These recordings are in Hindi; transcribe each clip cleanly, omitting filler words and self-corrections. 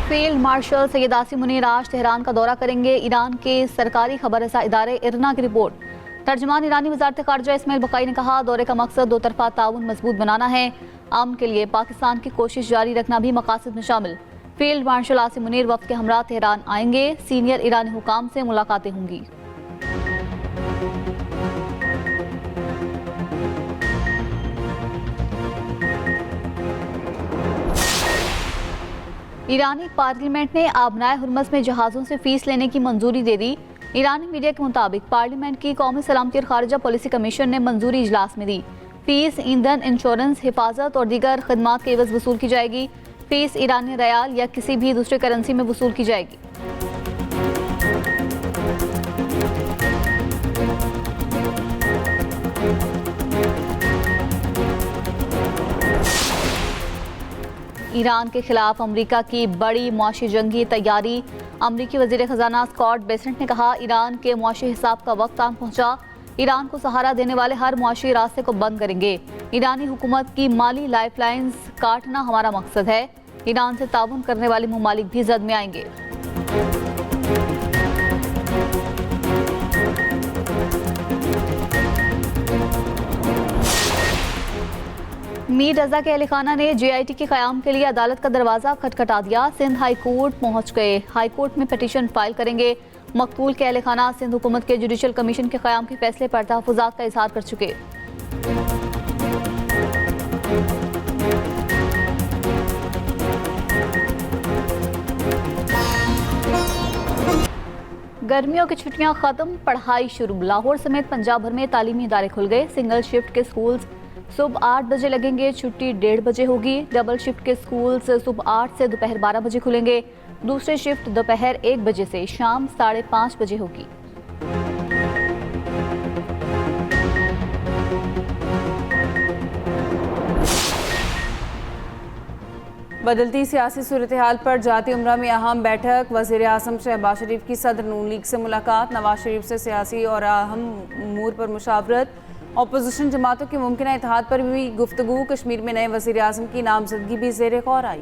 फील्ड मार्शल सैयद आसिम मुनीर आज तेहरान का दौरा करेंगे। ईरान के सरकारी खबररसा इदारे इरना की रिपोर्ट। तर्जुमान ईरानी वज़ारत ख़ारिजा इस्माइल बक़ाई ने कहा, दौरे का मकसद दो तरफ़ा ताउन मजबूत बनाना है। अमन के लिए पाकिस्तान की कोशिश जारी रखना भी मकासद में शामिल। फील्ड मार्शल आसिम मुनीर वफ़द के हमरा तेहरान आएंगे। सीनियर ईरानी हुकाम से मुलाकातें होंगी। ईरानी पार्लियामेंट ने आबनाए हुर्मस में जहाज़ों से फीस लेने की मंजूरी दे दी। ईरानी मीडिया के मुताबिक पार्लियामेंट की कौमी सलामती और खारिजा पॉलिसी कमीशन ने मंजूरी इजलास में दी। फीस ईंधन, इंश्योरेंस, हिफाजत और दीगर खदमात के एवज वसूल की जाएगी। फीस ईरानी रियाल या किसी भी दूसरे करेंसी में वसूल की जाएगी। ईरान के खिलाफ अमरीका की बड़ी मुआशी जंगी तैयारी। अमरीकी वजीर खजाना स्कॉट बेसेंट ने कहा, ईरान के मुआशी हिसाब का वक्त आन पहुंचा। ईरान को सहारा देने वाले हर मुआशी रास्ते को बंद करेंगे। ईरानी हुकूमत की माली लाइफलाइंस काटना हमारा मकसद है। ईरान से ताउन करने वाले मुमालिक भी जद में आएंगे। मीर रजा के अहल खाना ने JIT के क़याम के लिए अदालत का दरवाज़ा खटखटा दिया। सिंध हाई कोर्ट पहुंच गए। हाई कोर्ट में पिटीशन फाइल करेंगे। मकतूल के अहल खाना सिंध हुकूमत के जुडिशल कमीशन के क़याम के फैसले पर तहफ़्फ़ुज़ात का इज़हार कर चुके। गर्मियों की छुट्टियां खत्म, पढ़ाई शुरू। लाहौर समेत पंजाब भर में तालीमी इदारे खुल गए। सिंगल शिफ्ट के स्कूल्स सुबह 8 बजे लगेंगे, छुट्टी 1:30 बजे होगी। डबल शिफ्ट के स्कूल्स सुबह 8 से दोपहर 12 बजे खुलेंगे। दूसरे शिफ्ट दोपहर 1 बजे से शाम 5:30 बजे होगी। बदलती सियासी सूरत हाल पर जाती उम्रा में अहम बैठक। वज़ीर आज़म शहबाज शरीफ की सदर नून लीग से मुलाकात। नवाज शरीफ से सियासी और अहम उमूर पर मुशावरत। अपोजिशन जमातों के मुमकिन इत्तेहाद पर भी गुफ्तगू। कश्मीर में नए वज़ीर आज़म की नामजदगी भी ज़ेर गौर आई।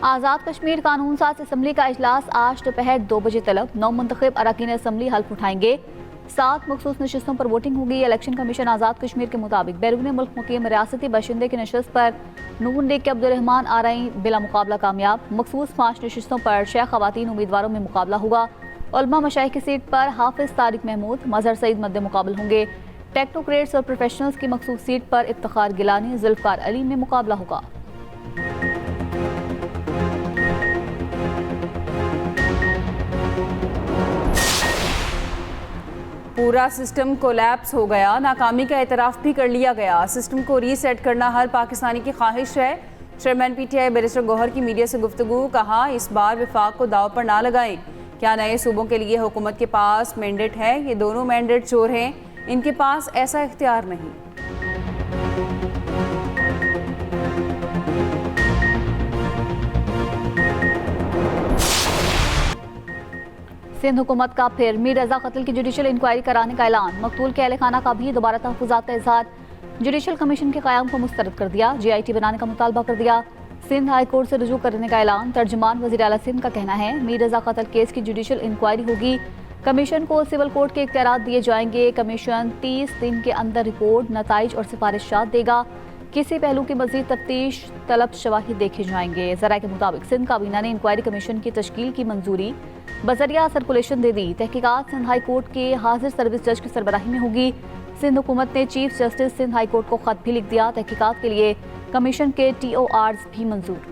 आज़ाद कश्मीर कानून साज असम्बली का इजलास आज दोपहर 2 बजे तलब। 9 मुंतखब अरकान असम्बली हल्फ उठाएंगे। 7 मखसूस नशिस्तों पर वोटिंग होगी। इलेक्शन कमीशन आज़ाद कश्मीर के मुताबिक बैरून मुल्क मुकीम रियासती बाशिंदे की नशस्त पर नून लीग के अब्दुर्रहमान आरई बिला मुकाबला कामयाब। मखसूस 5 नशिस्तों पर 6 खवातीन उम्मीदवारों में मुकाबला होगा। उलमा मशाइख की सीट पर हाफिज तारिक महमूद, मजहर सईद मद्दे मुकाबल होंगे। टेक्नोक्रेट्स और प्रोफेशनल्स की मखसूस सीट पर इफ्तिखार गिलानी, जुल्फकार अली में मुकाबला होगा। पूरा सिस्टम कोलैप्स हो गया। नाकामी का एतराफ़ भी कर लिया गया। सिस्टम को रीसेट करना हर पाकिस्तानी की ख्वाहिश है। चेयरमैन PTI बैरिस्टर गौहर की मीडिया से गुफ्तगू। कहा, इस बार विफाक को दाव पर ना लगाएं। क्या नए सूबों के लिए हुकूमत के पास मैंडेट है? ये दोनों मैंडेट चोर हैं, इनके पास ऐसा इख्तियार नहीं। सिंध हुकूमत का फिर मीर रजा कत्ल की जुडिशल इंक्वायरी कराने का ऐलान। मकतूल के अहल खाना का भी दोबारा तहफ़्फ़ुज़ात का इज़हार। जुडिशल कमीशन के क़याम को मुस्तरद कर दिया। JIT बनाने का मुतालबा कर दिया। सिंध हाई कोर्ट से रुजू करने का ऐलान। तर्जुमान वज़ीर आला सिंध का कहना है, मीर रजा कत्ल केस की जुडिशल इंक्वायरी होगी। कमीशन को सिविल कोर्ट के इख्तियारात दिए जाएंगे। कमीशन 30 दिन के अंदर रिपोर्ट, नताइज और सिफारिशात देगा। किसी पहलू की मज़ीद तफ्तीश तलब शवाहिद देखे जाएंगे। ज़राए के मुताबिक सिंध काबीना ने इंक्वायरी कमीशन की तश्कील की मंजूरी बजरिया सर्कुलेशन दे दी। तहकीकात सिंध हाई कोर्ट के हाजिर सर्विस जज की सरबराही में होगी। सिंध हुकूमत ने chief justice Sindh high court को खत भी लिख दिया। तहकीकात के लिए कमीशन के TORs भी मंजूर।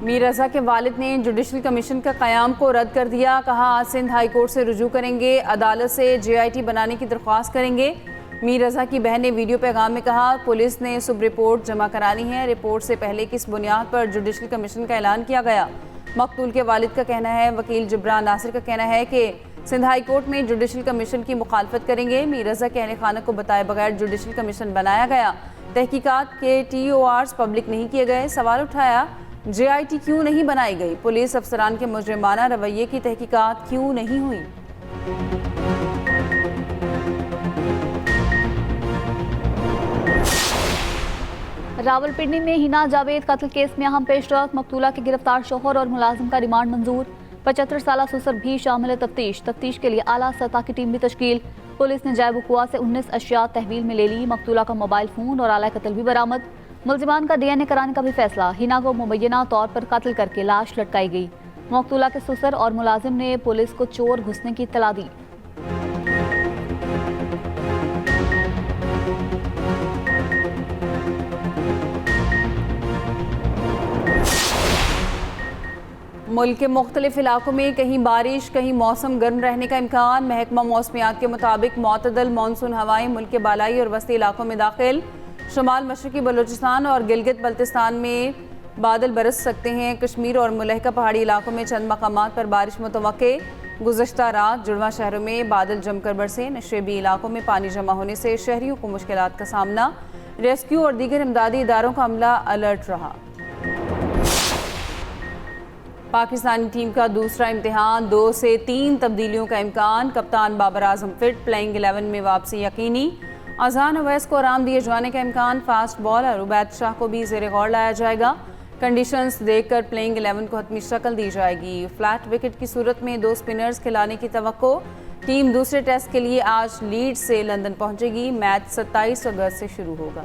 मीर रजा के वालिद ने जुडिशल कमीशन का क़याम को रद्द कर दिया। कहा, आज सिंध हाई कोर्ट से रुजू करेंगे। अदालत से JIT बनाने की दरख्वास्त करेंगे। मीर रजा की बहन ने वीडियो पैगाम में कहा, पुलिस ने सुब रिपोर्ट जमा करानी है। रिपोर्ट से पहले किस बुनियाद पर जुडिशल कमीशन का ऐलान किया गया? मकतूल के वालिद का कहना है। वकील जिब्रान नासिर का कहना है कि सिंध हाई कोर्ट में जुडिशल कमीशन की मुखालफत करेंगे। मीर रजा के अहल खाना को बताए बगैर जुडिशल कमीशन बनाया गया। तहकीकात के TORs पब्लिक नहीं किए गए। सवाल उठाया, JIT क्यों नहीं बनाई गई? पुलिस अफसरान के मुजरिमाना रवैये की तहकीकात क्यों नहीं हुई? रावलपिंडी में हिना जावेद कत्ल केस में अहम पेशरफ, मकतूला के गिरफ्तार शोहर और मुलाजिम का रिमांड मंजूर। 75 साल सुसर भी शामिल है तफ्तीश के लिए आला सतह की टीम भी तश्कील। पुलिस ने जायब वक़ुआ से 19 अशिया तहवील में ले ली। मकतूला का मोबाइल फ़ोन और आला कत्ल भी बरामद। मुलजिमान का DNA कराने का भी फैसला। हिना को मुबैना तौर पर कत्ल करके लाश लटकाई गई। मकतूला के सुसर और मुलाजिम ने पुलिस को चोर घुसने की इत्तला दी। मुल्क के मुख्तलिफ इलाकों में कहीं बारिश, कहीं मौसम गर्म रहने का इम्कान। महकमा मौसमियात के मुताबिक मुतदल मानसून हवाएं मुल्क के बालाई और वस्ती इलाकों में दाखिल। शुमाल मशरकी बलूचिस्तान और गिलगित बल्तिस्तान में बादल बरस सकते हैं। कश्मीर और मुलहका पहाड़ी इलाकों में चंद मकामात पर बारिश मुतवक्के। गुज़श्ता रात जुड़वा शहरों में बादल जमकर बरसे। नशेबी इलाकों में पानी जमा होने से शहरियों को मुश्किलात का सामना। रेस्क्यू और दीगर इमदादी इदारों का अमला अलर्ट रहा। पाकिस्तानी टीम का दूसरा इम्तिहान, 2 से 3 तब्दीलियों का इम्कान। कप्तान बाबर आजम फिट, प्लेइंग 11 में वापसी यकीनी। अजहान अवैस को आराम दिए जाने का इम्कान। फास्ट बॉलर उबैद शाह को भी ज़ेरे गौर लाया जाएगा। कंडीशंस देखकर प्लेइंग 11 को हतमी शक्ल दी जाएगी। फ्लैट विकेट की सूरत में 2 स्पिनर्स खिलाने की तवक्को। टीम दूसरे टेस्ट के लिए आज लीड्स से लंदन पहुंचेगी। मैच 27 अगस्त से शुरू होगा।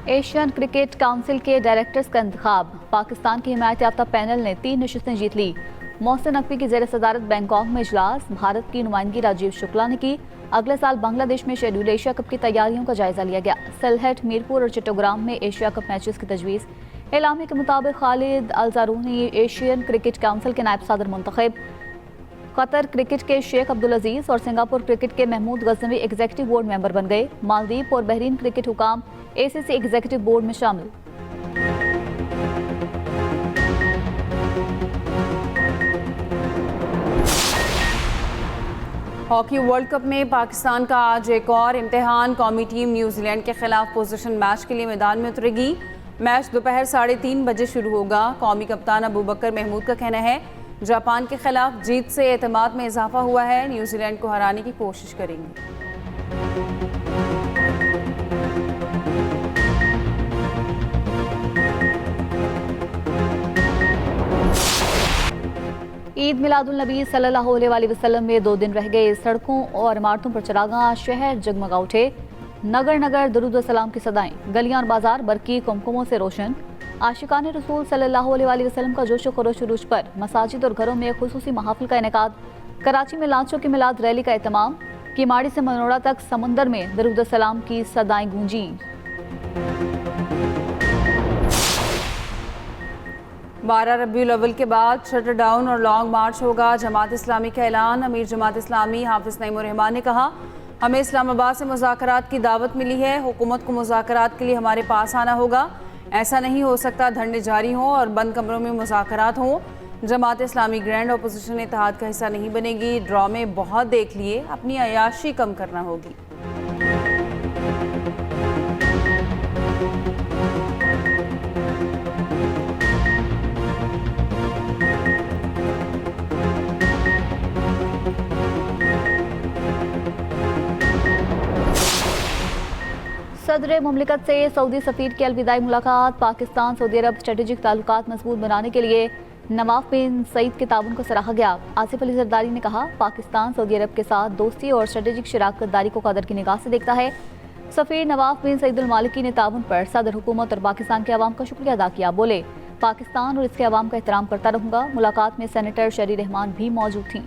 एशियन क्रिकेट काउंसिल के डायरेक्टर्स का इंतखाब। पाकिस्तान की हिमायत याफ्ता पैनल ने 3 नशिस्तें जीत ली। मोहसिन नकवी की ज़ेर सदारत बैंकॉक में इजलास। भारत की नुमाइंदगी राजीव शुक्ला ने की। अगले साल बांग्लादेश में शेड्यूल एशिया कप की तैयारियों का जायजा लिया गया। सिलहट, मीरपुर और चट्टोग्राम में एशिया कप मैचेस की तजवीज़। एलामे के मुताबिक खालिद अल-ज़ारूनी एशियन क्रिकेट काउंसिल के नायब सदर मुंतखब। कतर क्रिकेट के शेख अब्दुल अजीज और सिंगापुर क्रिकेट के Mahmood Ghaznavi executive board member बन गए। मालदीव और बहरीन क्रिकेट हुकाम ACC एग्जीक्यूटिव बोर्ड में शामिल। हॉकी वर्ल्ड कप में पाकिस्तान का आज एक और इम्तिहान। कौमी टीम न्यूजीलैंड के खिलाफ पोजीशन मैच के लिए मैदान में उतरेगी। मैच दोपहर 3:30 बजे शुरू होगा। कौमी कप्तान अबू बकर महमूद का कहना है जापान के खिलाफ जीत से एतमाद में इजाफा हुआ है। न्यूजीलैंड को हराने की कोशिश करेंगे। ईद मिलादुल नबी सल्लल्लाहु अलैहि वसल्लम में 2 दिन रह गए। सड़कों और इमारतों पर चरागां, शहर जगमगा उठे। नगर नगर दरूद व सलाम की सदाएं, गलियां और बाजार बरकी कुमकुमों से रोशन। आशिकान रसूल सल्लल्लाहु अलैहि वसल्लम का जोश व खरोश उरूज पर मसाजिद और घरों में खुसूसी महाफिल का इनेकाद। कराची में लांचों की मिलाद रैली का एहतमाम। किमाड़ी से मनोड़ा तक समुंदर में दरूद व सलाम की सदाएं गूंजी। 12 रबीउल अव्वल के बाद शटर डाउन और लॉन्ग मार्च होगा। जमात इस्लामी का ऐलान। अमीर जमात इस्लामी हाफिज नईमुर रहमान ने कहा, हमें इस्लामाबाद से मुज़ाकरात की दावत मिली है। हुकूमत को मुज़ाकरात के लिए हमारे पास आना होगा। ऐसा नहीं हो सकता धरने जारी हों और बंद कमरों में मुज़ाकरात हों। जमात इस्लामी ग्रैंड अपोजिशन इत्तेहाद का हिस्सा नहीं बनेगी। ड्रामे बहुत देख लिए, अपनी अयाशी कम करना होगी। सदर मुमलिकत से सऊदी सफ़ीर की अलविदाई मुलाकात। पाकिस्तान सऊदी अरब स्ट्रेटेजिक ताल्लुकात मजबूत बनाने के लिए नवाफ बिन सईद के ताउन को सराहा गया। आसिफ अली जरदारी ने कहा, पाकिस्तान सऊदी अरब के साथ दोस्ती और स्ट्रेटेजिक शराकत दारी को कदर की निगाह से देखता है। सफ़ीर नवाफ बिन सईद अल मालिकी ने ताउन पर सदर हुकूमत और पाकिस्तान के अवाम का शुक्रिया अदा किया। बोले, पाकिस्तान और इसके अवाम का एहतराम करता रहूँगा। मुलाकात में सेनेटर शरी रहमान भी मौजूद थीं।